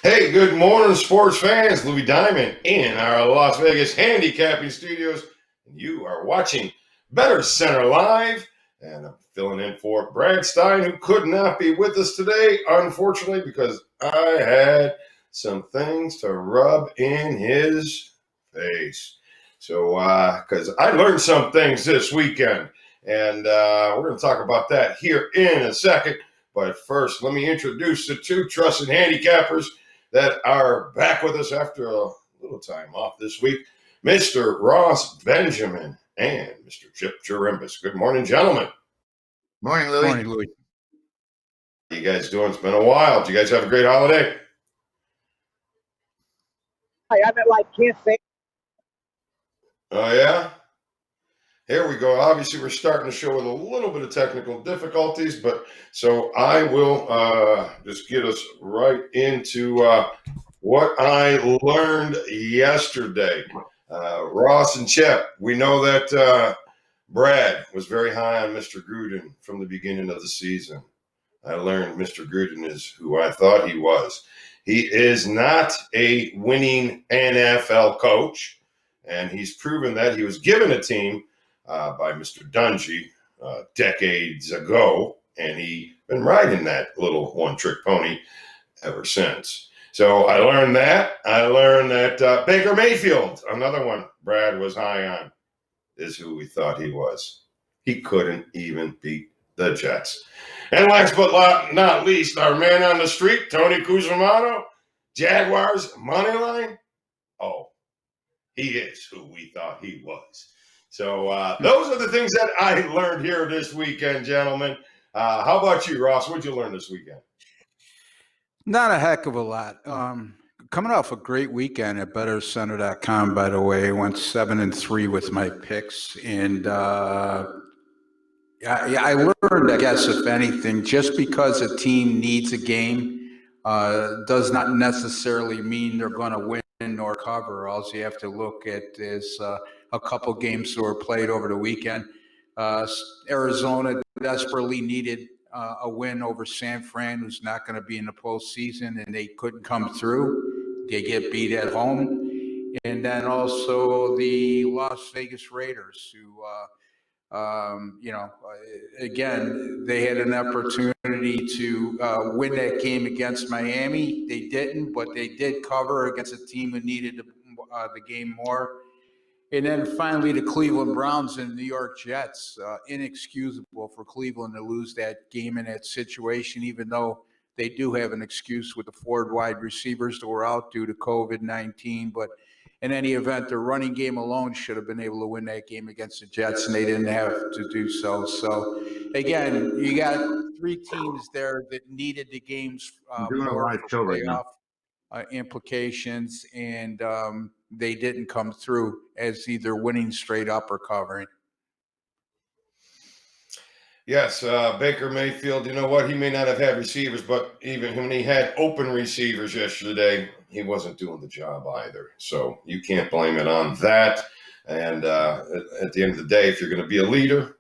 Hey, good morning, sports fans. Louis Diamond in our Las Vegas handicapping studios. You are watching Bettor Center Live, and I'm filling in for Brad Stein, who could not be with us today, unfortunately, because I had some things to rub in his face. So, because I learned some things this weekend, and we're going to talk about that here in a second. But first, let me introduce the two trusted handicappers that are back with us after a little time off this week, Mr. Ross Benjamin and Mr. Chip Chirimbus. Good morning, gentlemen. Morning, Louis. Morning, Louis. How you guys doing? It's been a while. Did you guys have a great holiday? I haven't can't say. Oh, yeah? Here we go. Obviously, we're starting the show with a little bit of technical difficulties, but so I will just get us right into what I learned yesterday. Ross and Chip, we know that Brad was very high on Mr. Gruden from the beginning of the season. I learned Mr. Gruden is who I thought he was. He is not a winning NFL coach, and he's proven that. He was given a team by Mr. Dungy decades ago, and he's been riding that little one-trick pony ever since. So I learned that. I learned that Baker Mayfield, another one Brad was high on, is who we thought he was. He couldn't even beat the Jets. And last but not least, our man on the street, Tony Cusimano, Jaguars money line. Oh, he is who we thought he was. So those are the things that I learned here this weekend, gentlemen. How about you, Ross? What'd you learn this weekend? Not a heck of a lot. Coming off a great weekend at bettercenter.com, by the way. I went 7-3 with my picks. And I learned, I guess, if anything, just because a team needs a game does not necessarily mean they're going to win or cover. All you have to look at is a couple games that were played over the weekend. Arizona desperately needed a win over San Fran, who's not going to be in the postseason, and they couldn't come through. They get beat at home. And then also the Las Vegas Raiders, who, again, they had an opportunity to win that game against Miami. They didn't, but they did cover against a team who needed the game more. And then finally, the Cleveland Browns and New York Jets. Inexcusable for Cleveland to lose that game in that situation, even though they do have an excuse with the four wide receivers that were out due to COVID-19. But in any event, their running game alone should have been able to win that game against the Jets, and they didn't have to do so. So, again, you got three teams there that needed the games more for playoff implications, and they didn't come through as either winning straight up or covering. Yes, Baker Mayfield, you know what? He may not have had receivers, but even when he had open receivers yesterday, he wasn't doing the job either. So you can't blame it on that. And at the end of the day, if you're going to be a leader,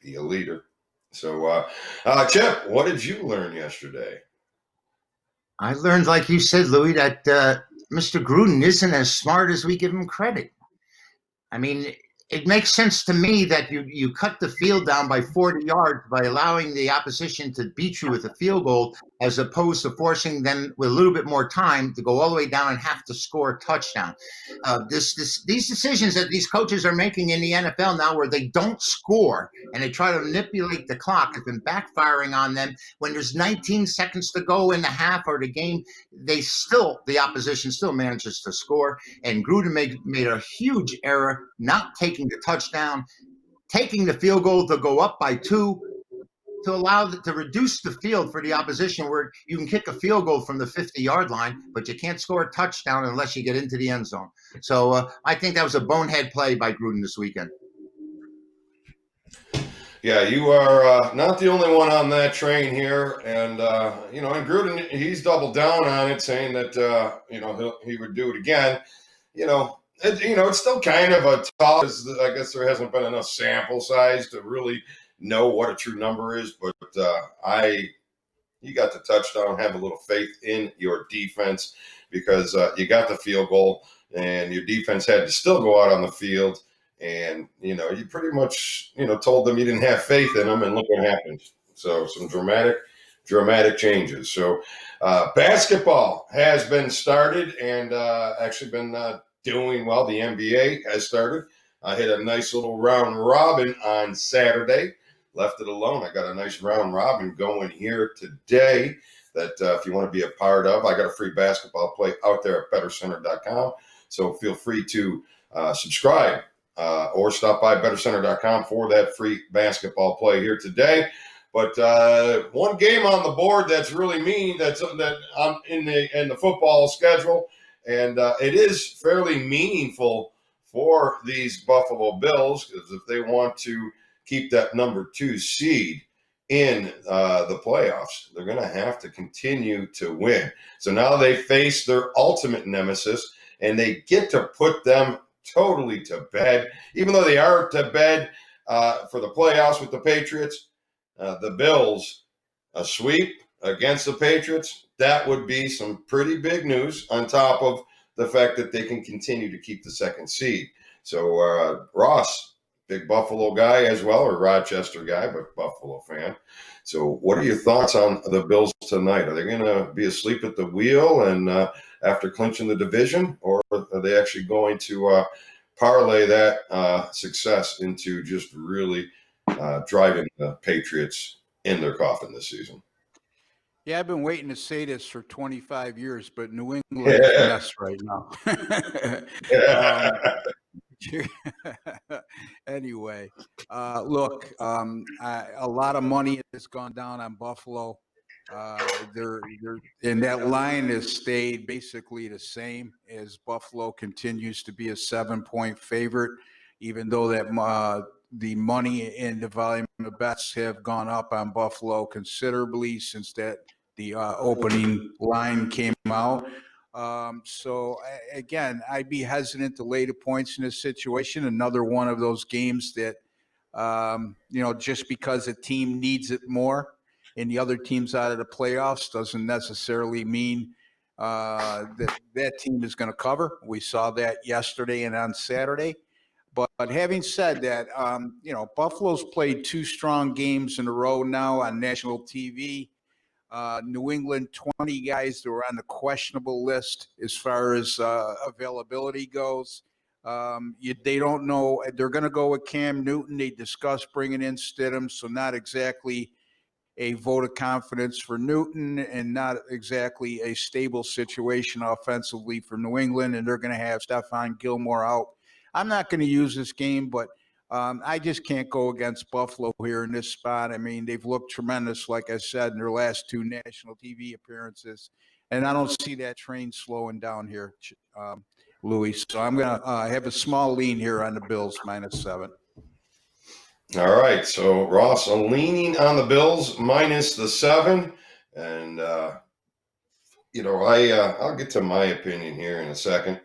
be a leader. So, Chip, what did you learn yesterday? I learned, like you said, Louis, that Mr. Gruden isn't as smart as we give him credit. I mean, it makes sense to me that you cut the field down by 40 yards by allowing the opposition to beat you with a field goal, as opposed to forcing them with a little bit more time to go all the way down and have to score a touchdown. These decisions that these coaches are making in the NFL now, where they don't score and they try to manipulate the clock, have been backfiring on them. When there's 19 seconds to go in the half or the game, the opposition still manages to score. And Gruden made a huge error not taking the touchdown, taking the field goal to go up by 2, to reduce the field for the opposition, where you can kick a field goal from the 50-yard line, but you can't score a touchdown unless you get into the end zone. So I think that was a bonehead play by Gruden this weekend. Yeah, you are not the only one on that train here, and and Gruden, he's doubled down on it, saying that he would do it again. It's still kind of a tough, because I guess there hasn't been enough sample size to really know what a true number is. But you got the touchdown. Have a little faith in your defense because you got the field goal, and your defense had to still go out on the field. And, you pretty much, told them you didn't have faith in them, and look what happened. So some dramatic changes. So basketball has been started and actually been doing well. The NBA has started. I hit a nice little round robin on Saturday. Left it alone. I got a nice round robin going here today that if you want to be a part of, I got a free basketball play out there at bettorcenter.com. So feel free to subscribe or stop by bettorcenter.com for that free basketball play here today. But one game on the board that's really mean that's in the football schedule, and it is fairly meaningful for these Buffalo Bills because if they want to keep that number 2 seed in the playoffs, they're going to have to continue to win. So now they face their ultimate nemesis, and they get to put them totally to bed, even though they are to bed for the playoffs with the Patriots. The Bills, a sweep against the Patriots, that would be some pretty big news on top of the fact that they can continue to keep the 2nd seed. So Ross, big Buffalo guy as well, or Rochester guy, but Buffalo fan. So what are your thoughts on the Bills tonight? Are they going to be asleep at the wheel and after clinching the division, or are they actually going to parlay that success into just really driving the Patriots in their coffin this season? Yeah, I've been waiting to say this for 25 years, but New England is a mess right now. Anyway, look, a lot of money has gone down on Buffalo. And that line has stayed basically the same as Buffalo continues to be a 7-point favorite, even though that the money and the volume of bets have gone up on Buffalo considerably since the opening line came out. So again, I'd be hesitant to lay the points in this situation. Another one of those games that, just because a team needs it more and the other team's out of the playoffs doesn't necessarily mean that team is going to cover. We saw that yesterday and on Saturday. But having said that, Buffalo's played 2 strong games in a row now on national TV. New England, 20 guys that were on the questionable list as far as availability goes. They don't know. They're going to go with Cam Newton. They discussed bringing in Stidham, so not exactly a vote of confidence for Newton and not exactly a stable situation offensively for New England. And they're going to have Stephon Gilmore out. I'm not going to use this game, but I just can't go against Buffalo here in this spot. I mean, they've looked tremendous, like I said, in their last 2 national TV appearances. And I don't see that train slowing down here, Louis. So I'm going to have a small lean here on the Bills, -7. All right. So Ross, I'm leaning on the Bills -7. And, I'll get to my opinion here in a second.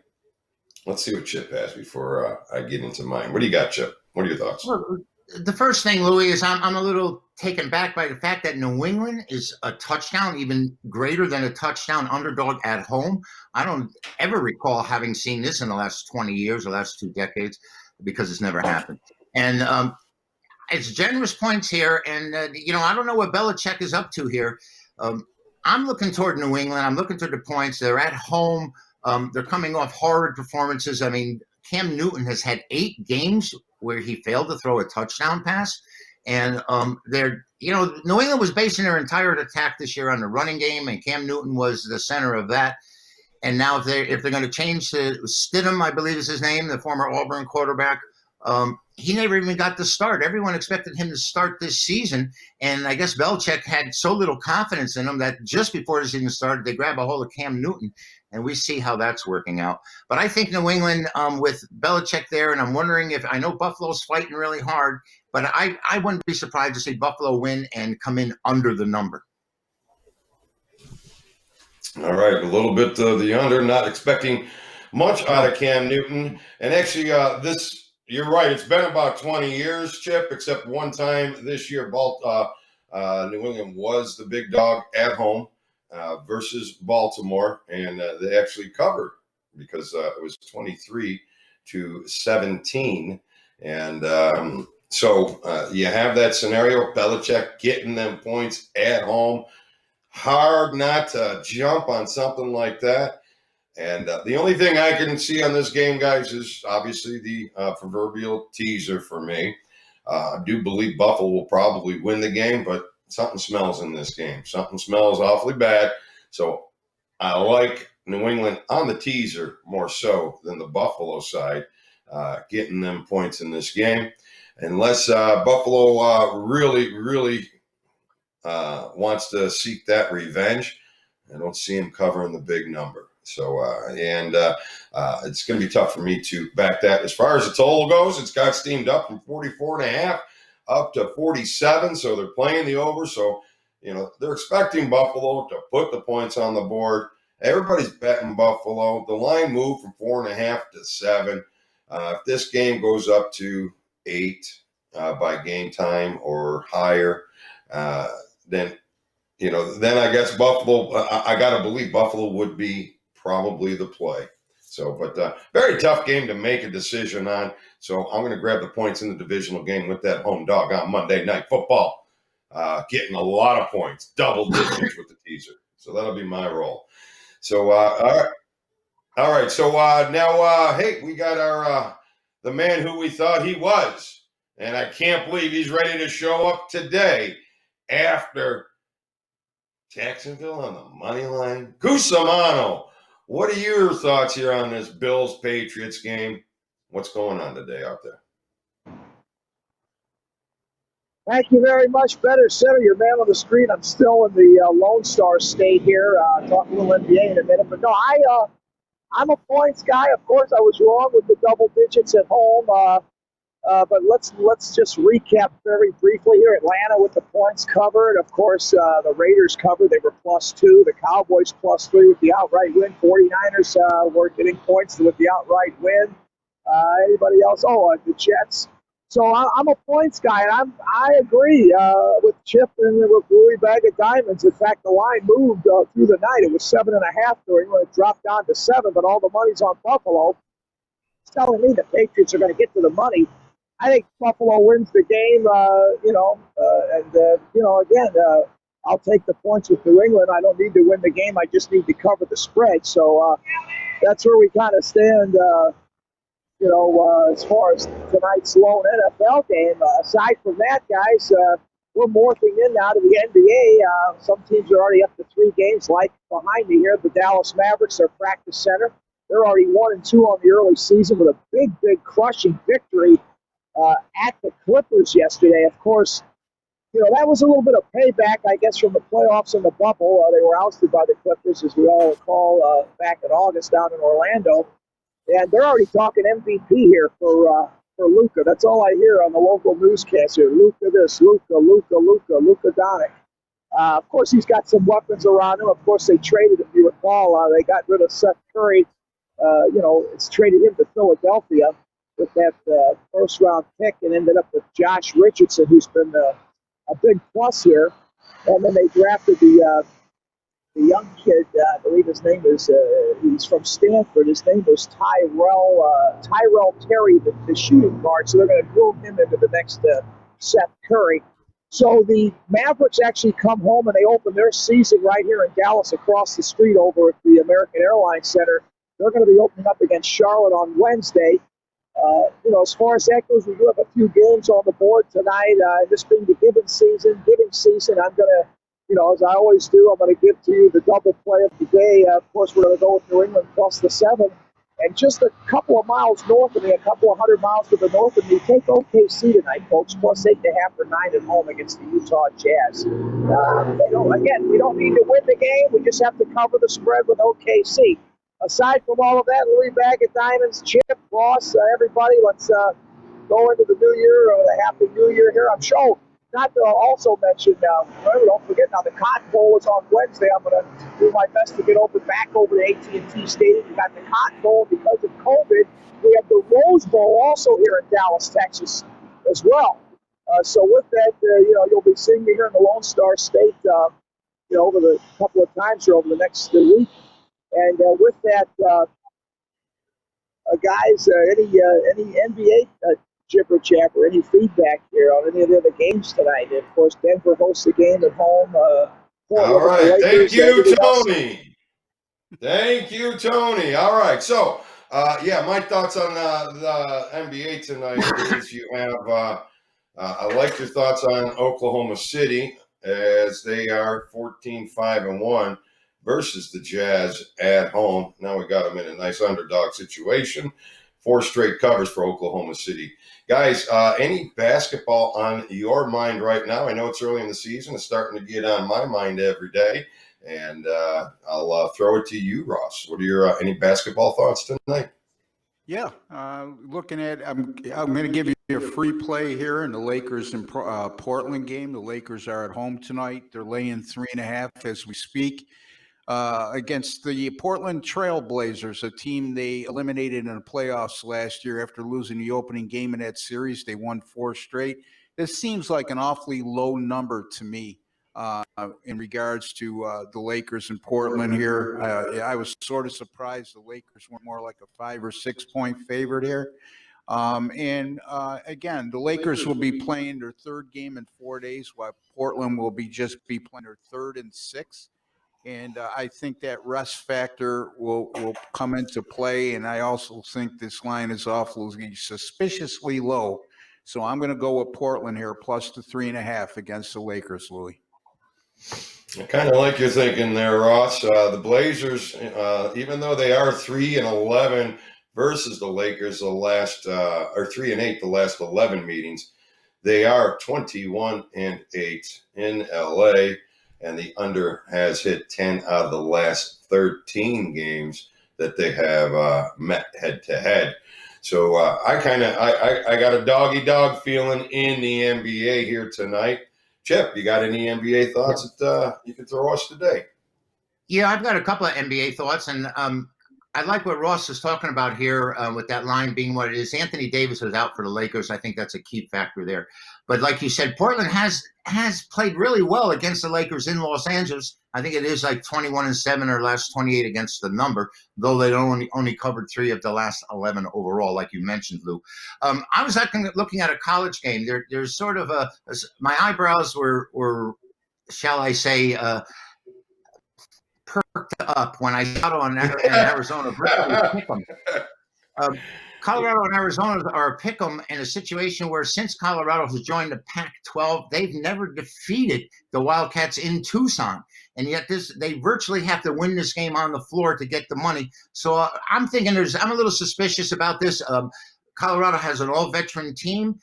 Let's see what Chip has before I get into mine. What do you got, Chip? What are your thoughts? Well, the first thing, Louis, is I'm a little taken back by the fact that New England is a touchdown, even greater than a touchdown underdog at home. I don't ever recall having seen this in the last 20 years, the last 2 decades, because it's never happened. And it's generous points here. And, I don't know what Belichick is up to here. I'm looking toward New England. I'm looking toward the points. They're at home. They're coming off horrid performances. I mean, Cam Newton has had 8 games where he failed to throw a touchdown pass. And New England was basing their entire attack this year on the running game, and Cam Newton was the center of that. And now if they're going to change to Stidham, I believe is his name, the former Auburn quarterback, he never even got to start. Everyone expected him to start this season. And I guess Belichick had so little confidence in him that just before the season started, they grab a hold of Cam Newton. And we see how that's working out. But I think New England with Belichick there, and I'm wondering if I know Buffalo's fighting really hard, but I wouldn't be surprised to see Buffalo win and come in under the number. All right, a little bit the under, not expecting much out of Cam Newton. And actually, you're right, it's been about 20 years, Chip, except one time this year, New England was the big dog at home versus Baltimore, and they actually covered because it was 23-17. And so you have that scenario, Belichick getting them points at home. Hard not to jump on something like that. And the only thing I can see on this game, guys, is obviously the proverbial teaser for me. I do believe Buffalo will probably win the game, but something smells in this game. Something smells awfully bad. So I like New England on the teaser more so than the Buffalo side, getting them points in this game. Unless Buffalo really wants to seek that revenge, I don't see him covering the big number. So, it's going to be tough for me to back that. As far as the total goes, it's got steamed up from 44.5 up to 47. So they're playing the over. So, they're expecting Buffalo to put the points on the board. Everybody's betting Buffalo. The line moved from 4.5 to 7. If this game goes up to 8 by game time or higher, then I guess Buffalo, I got to believe Buffalo would be probably the play. So, but very tough game to make a decision on. So I'm going to grab the points in the divisional game with that home dog on Monday Night Football. Getting a lot of points, double digits with the teaser. So that'll be my role. So, all right. So now, hey, we got our the man who we thought he was. And I can't believe he's ready to show up today after Jacksonville on the money line. Cusimano, what are your thoughts here on this Bills-Patriots game? What's going on today out there? Thank you very much, Bettor. Center, your man on the screen. I'm still in the Lone Star State here. Talk a little NBA in a minute, but no, I'm a points guy. Of course, I was wrong with the double digits at home. But let's just recap very briefly here. Atlanta with the points covered. Of course, the Raiders covered. They were +2. The Cowboys +3 with the outright win. 49ers were getting points with the outright win. Anybody else? Oh, the Jets. So I'm a points guy, and I agree with Chip and with Louis Bag of Diamonds. In fact, the line moved through the night. It was 7.5 during when it dropped down to 7, but all the money's on Buffalo. It's telling me the Patriots are going to get to the money. I think Buffalo wins the game, again, I'll take the points with New England. I don't need to win the game. I just need to cover the spread. So that's where we kind of stand, as far as tonight's lone NFL game. Aside from that, guys, we're morphing in now to the NBA. Some teams are already up to 3 games, like behind me here, the Dallas Mavericks, their practice center. They're already 1-2 on the early season with a big crushing victory at the Clippers yesterday. Of course, that was a little bit of payback, I guess, from the playoffs in the bubble. They were ousted by the Clippers, as we all recall, back in August down in Orlando. And they're already talking MVP here for Luka. That's all I hear on the local newscast here. Luka this, Luka Doncic. Of course, he's got some weapons around him. Of course, they traded, if you recall, they got rid of Seth Curry. It's traded him to Philadelphia with that first-round pick and ended up with Josh Richardson, who's been a big plus here. And then they drafted the young kid, I believe his name is, he's from Stanford. His name was Tyrell Terry, the shooting guard. So they're going to groom him into the next Seth Curry. So the Mavericks actually come home and they open their season right here in Dallas across the street over at the American Airlines Center. They're going to be opening up against Charlotte on Wednesday. As far as that goes, we do have a few games on the board tonight. This being the giving season, I'm going to, as I always do, I'm going to give to you the double play of the day. Of course, we're going to go with New England plus the 7. And just a couple of miles north of me, a couple of 100 miles to the north of me, take OKC tonight, folks, plus 8.5 or 9 at home against the Utah Jazz. We don't need to win the game. We just have to cover the spread with OKC. Aside from all of that, Louis Bag of Diamonds, Chip, Ross, everybody, let's go into the new year or the happy new year here. I'm sure not to also mention, remember, don't forget now, the Cotton Bowl is on Wednesday. I'm going to do my best to get back over to AT&T Stadium. We got the Cotton Bowl because of COVID. We have the Rose Bowl also here in Dallas, Texas as well. So with that, you'll be seeing me here in the Lone Star State, over the couple of times here over the next week. And with that, guys, any NBA jibber jabber, any feedback here on any of the other games tonight? And of course, Denver hosts the game at home. All Portland with the right. Thank Lakers. you, Everything else. Tony. Thank you, Tony. All right. So, yeah, my thoughts on the NBA tonight is you have, I like your thoughts on Oklahoma City as they are 14-5-1 versus the Jazz at home. Now we got them in a nice underdog situation. 4 straight covers for Oklahoma City. Guys, any basketball on your mind right now? I know it's early in the season. It's starting to get on my mind every day. And I'll throw it to you, Ross. What are your any basketball thoughts tonight? Yeah, looking at, I'm going to give you a free play here in the Lakers and Portland game. The Lakers are at home tonight. They're laying 3.5 as we speak against the Portland Trailblazers, a team they eliminated in the playoffs last year after losing the opening game in that series. They won 4 straight. This seems like an awfully low number to me. In regards to the Lakers in Portland here. I was sort of surprised the Lakers were more like a 5 or 6 point favorite here. Again, the Lakers will be playing their 3rd game in 4 days, while Portland will just be playing their 3rd and 6th. And I think that rest factor will come into play. And I also think this line is awfully suspiciously low. So I'm going to go with Portland here, plus the 3.5 against the Lakers, Louis. I kind of like your thinking there, Ross. The Blazers, even though they are 3-11 versus the Lakers, the last or 3-8 the last 11 meetings, they are 21-8 in LA, and the under has hit 10 out of the last 13 games that they have met head to head. So I got a doggy dog feeling in the NBA here tonight. Chip, you got any NBA thoughts that you can throw us today? Yeah, I've got a couple of NBA thoughts, and I like what Ross is talking about here with that line being what it is. Anthony Davis was out for the Lakers. I think that's a key factor there. But like you said, Portland has played really well against the Lakers in Los Angeles. I think it is like 21-7 or last 28 against the number, though they only covered 3 of the last 11 overall, like you mentioned, Lou. I was looking at a college game. There's sort of my eyebrows were shall I say, perked up when I saw on Arizona virtually pick them. Colorado and Arizona are a pick 'em in a situation where since Colorado has joined the Pac-12, they've never defeated the Wildcats in Tucson, and yet they virtually have to win this game on the floor to get the money. So I'm thinking I'm a little suspicious about this. Colorado has an all-veteran team.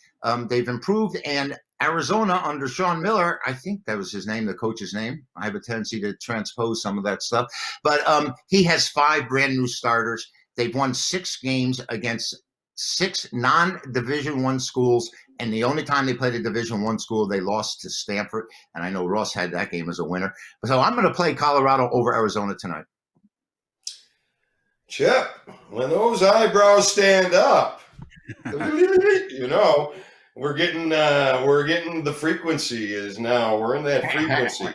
They've improved, and Arizona under Sean Miller, I think that was his name, the coach's name. I have a tendency to transpose some of that stuff, but he has 5 brand new starters. They've won 6 games against 6 non-Division I schools, and the only time they played a Division I school, they lost to Stanford. And I know Ross had that game as a winner. So I'm going to play Colorado over Arizona tonight. Chip, when those eyebrows stand up, we're getting the frequency is now. We're in that frequency.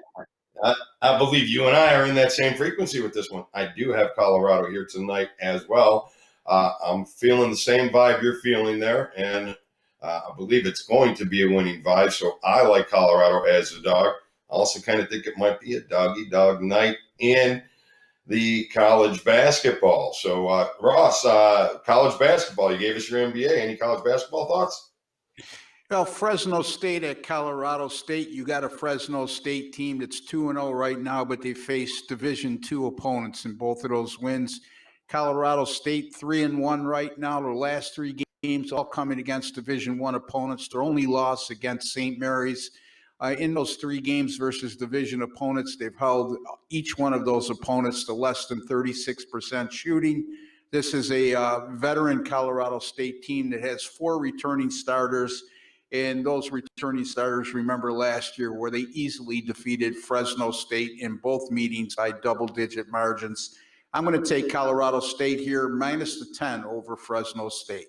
I believe you and I are in that same frequency with this one. I do have Colorado here tonight as well. I'm feeling the same vibe you're feeling there, and I believe it's going to be a winning vibe. So I like Colorado as a dog. I also kind of think it might be a doggy dog night in the college basketball. So Ross, college basketball, you gave us your NBA. Any college basketball thoughts? Well, Fresno State at Colorado State. You got a Fresno State team that's 2-0 right now, but they face Division II opponents in both of those wins. Colorado State 3-1 right now. Their last 3 games all coming against Division I opponents. Their only loss against St. Mary's. In those 3 games versus division opponents, they've held each one of those opponents to less than 36% shooting. This is a veteran Colorado State team that has 4 returning starters. And those returning starters, remember last year, where they easily defeated Fresno State in both meetings by double-digit margins. I'm going to take Colorado State here, minus the 10 over Fresno State.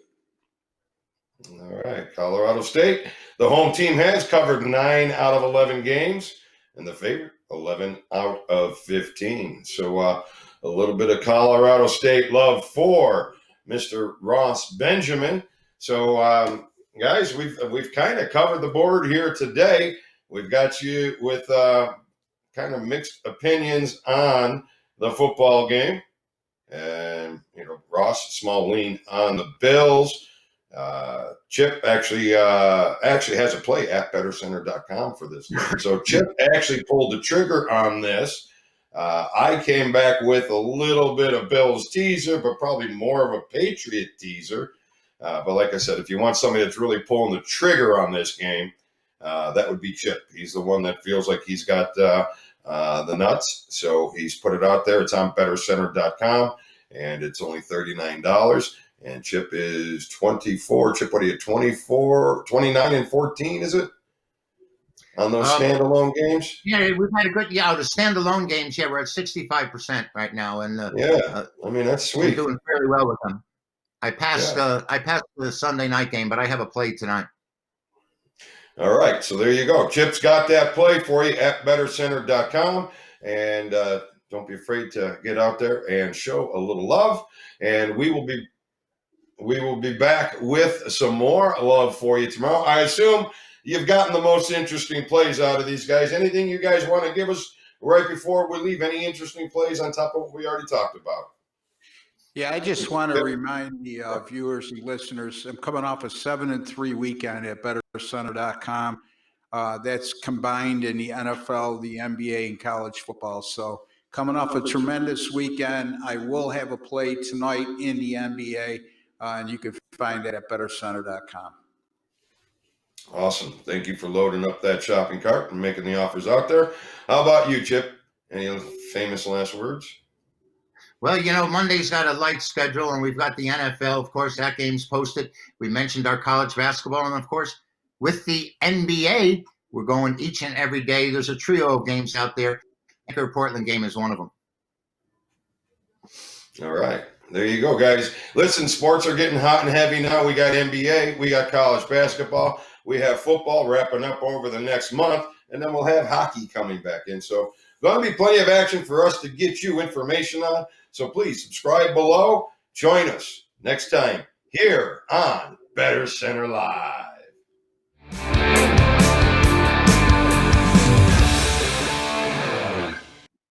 All right, Colorado State. The home team has covered 9 out of 11 games, and the favorite 11 out of 15. So a little bit of Colorado State love for Mr. Ross Benjamin. So guys, we've kind of covered the board here today. We've got you with kind of mixed opinions on the football game, and Ross small lean on the Bills. Chip actually has a play at bettercenter.com for this. So Chip actually pulled the trigger on this. I came back with a little bit of Bills teaser, but probably more of a Patriot teaser. But like I said, if you want somebody that's really pulling the trigger on this game, that would be Chip. He's the one that feels like he's got the nuts. So he's put it out there. It's on bettercenter.com, and it's only $39. And Chip is 24. Chip, what are you, 24, 29 and 14, is it? On those standalone games? Yeah, we've had a good, the standalone games, yeah, we're at 65% right now. And I mean, that's sweet. We're doing fairly well with them. I passed the Sunday night game, but I have a play tonight. All right, so there you go. Chip's got that play for you at bettercenter.com. And don't be afraid to get out there and show a little love. And we will be back with some more love for you tomorrow. I assume you've gotten the most interesting plays out of these guys. Anything you guys want to give us right before we leave? Any interesting plays on top of what we already talked about? Yeah, I just want to remind the viewers and listeners, I'm coming off a 7-3 weekend at bettercenter.com. That's combined in the NFL, the NBA, and college football. So coming off a tremendous weekend, I will have a play tonight in the NBA, and you can find that at bettercenter.com. Awesome. Thank you for loading up that shopping cart and making the offers out there. How about you, Chip? Any famous last words? Well, Monday's got a light schedule, and we've got the NFL. Of course, that game's posted. We mentioned our college basketball, and of course, with the NBA, we're going each and every day. There's a trio of games out there. The Portland game is one of them. All right. There you go, guys. Listen, sports are getting hot and heavy now. We got NBA, we got college basketball, we have football wrapping up over the next month, and then we'll have hockey coming back in. So going to be plenty of action for us to get you information on. So please subscribe below. Join us next time here on Better Center Live.